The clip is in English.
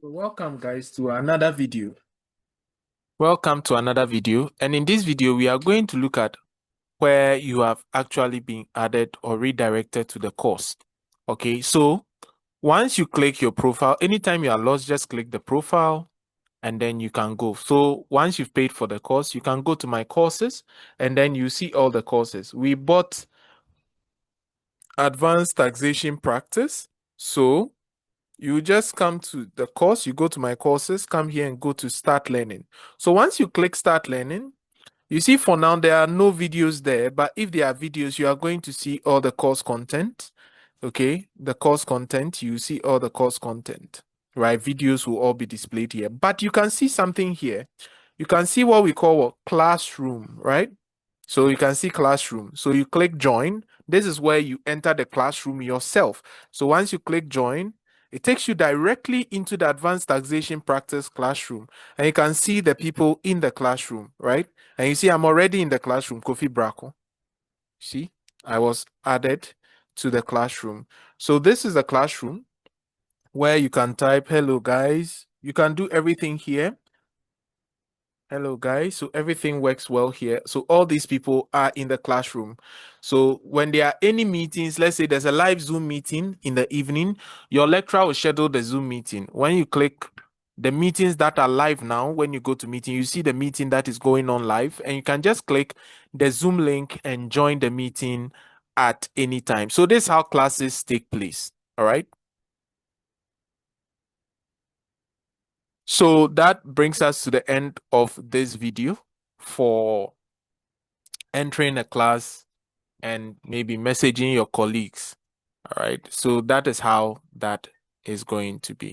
Welcome guys to another video. Welcome to another video, and in this video we are going to look at where you have actually been added or redirected to the course. Okay, so once you click your profile, anytime you are lost, just click the profile and then you can go. So once you've paid for the course, you can go to my courses and then you see all the courses. We bought advanced taxation practice. So you just come to the course, you go to my courses, come here and go to start learning. So once you click start learning, you see for now there are no videos there, but if there are videos, you are going to see all the course content. Okay, the course content, you see all the course content, right? Videos will all be displayed here, but you can see something here. You can see what we call a classroom, right? So you can see classroom. So you click join. This is where you enter the classroom yourself. So once you click join, it takes you directly into the advanced taxation practice classroom. And you can see the people in the classroom, right? And you see I'm already in the classroom, Kofi Braco. See, I was added to the classroom. So this is the classroom where you can type, hello guys. You can do everything here. Hello guys, so everything works well here. So all these people are in the classroom. So when there are any meetings, let's say there's a live Zoom meeting in the evening, your lecturer will schedule the Zoom meeting. When you click the meetings that are live now, when you go to meeting, you see the meeting that is going on live, and you can just click the Zoom link and join the meeting at any time. So this is how classes take place. All right. So that brings us to the end of this video for entering a class and maybe messaging your colleagues. All right. So that is how that is going to be.